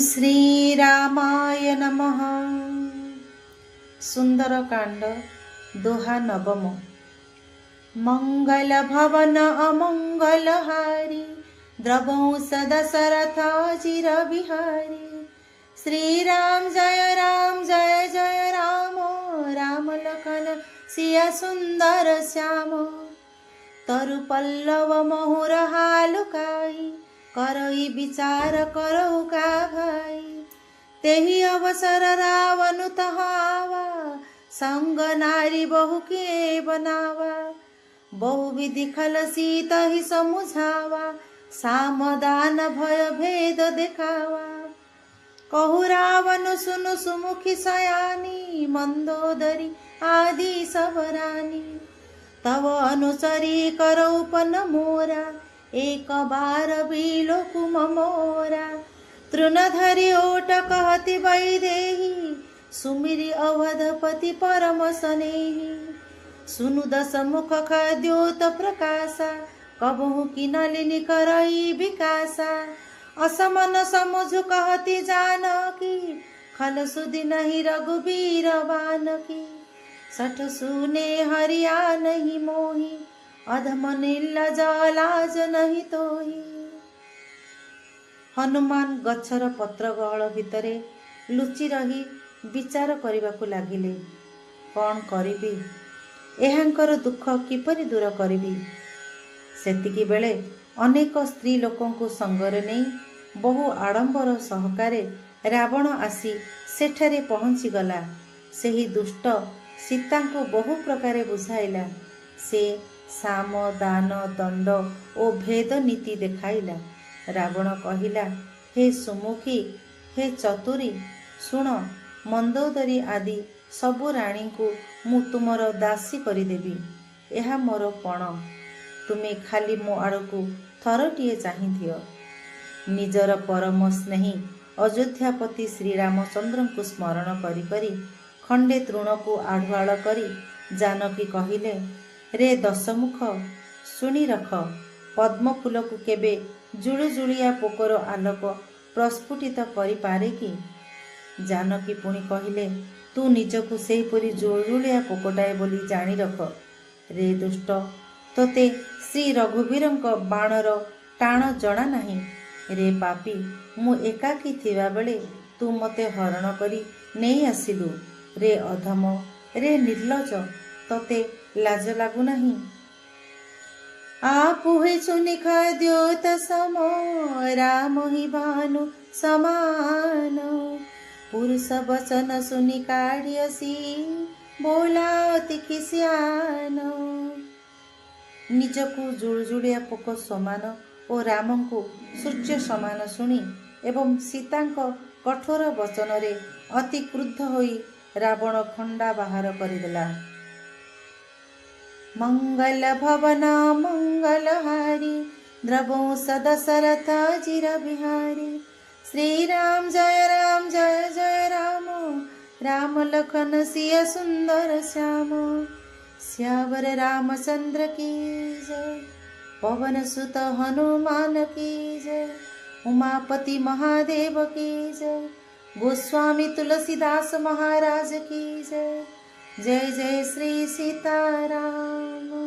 श्रीरामाय नमः। सुंदरकांड दोहा नवम। मंगल भवन अमंगलहारी, द्रवंस दशरथ चिर बिहारी। श्रीराम जय राम जय जय राम, राम लखन सिया सुंदर श्याम। तरु पल्लव महुर हालुकाई, करई विचार करऊ का भाई। तेहि अवसर रावण तहावा, संग नारी बहु के बनावा। बहु विधि खल सीता ही समुझावा, सामदान भय भेद देखावा। कहु रावण सुनु सुमुखी सयानी, मंदोदरी आदि सब रानी। तव अनुसरी करऊ पन मोरा, एक बार बिलो कुम मोरा। तृणधरी ओट कहति वैदेही, सुमिरी अवधपति परम स्नेही। सुनु दस मुख खद्योत प्रकाशा, कबहु की नलिनी करई विकासा। असमन समुझ कहति जानकी, खल सुधि नहीं रघुबीर बानकी। सठ सुने हरिया नहीं मोही, अधम निर्लज लाज नहीं तोही। हनुमान गछर पत्र गहळ भितरे लुचि रही विचार करबाकू लागिले। कौन करिबी, एहांकर दुख किपरि दूर करिबी। सेतिकी बेले अनेक स्त्री लोकंकु संगरे नहीं बहु आडंबर सहकारे रावण आसी सेठारे पहुँची गला। सेही दुष्ट सीतांको बहु प्रकारे बुझाइला। से साम दान दंड ओ भेद नीति देखाइला। रावण कहिला, हे सुमुखी, हे चतुरी, शुण, मंदोदरी आदि सबु राणी को मु तुमर दासी करिदेबी। एहा मोर पण, तुमे खाली मो आड़कू थरटिए चाहिदियो। निजर परम स्नेही अयोध्यापति श्रीरामचंद्र को स्मरण करी करी खंडे तृण को आढ़ुआल करी जानकी कहिले, रे दशमुख, शुणी रख। पद्म फूल को केबे जुलुजुलिया पोकर आलोक प्रस्फुटित करि पारे कि। जानकी पुणी कहिले, तू निजकू सेहीपरि जुलुजुलिया पोकटाए बोली जानी रख। रे दुष्ट, तोते श्री रघुवीरंक बाणर टाण जणा नाही। रे पापी, मु एकाकी थिबा बेले तू मते हरण करी नहीं आसिलु। रे अधम, रे निर्लज, तोते लाज लागु नाही। आपु हे सुनि खद्योत सम, राम ही भानु समान। पुरुष वचन सुनि काढ़ियसी, बोला अति खिसियान। निजकू जुलजुलिया पोक समान ओ राम को सूर्य समान शुणी एवं सीतांक कठोर वचन रे अति क्रुद्ध होई रावण खंडा बाहर करदेला। मंगल भवन मंगलहारी, द्रवंस दशरथ चिर बिहारी। श्रीराम जय राम जय जय राम, राम लखन सिया सुंदर श्याम। श्यावर रामचंद्र की जय, पवन सुत हनुमान की जय। उमापति महादेव की जय, गोस्वामी तुलसीदास महाराज की जय। जय जय श्री सीताराम।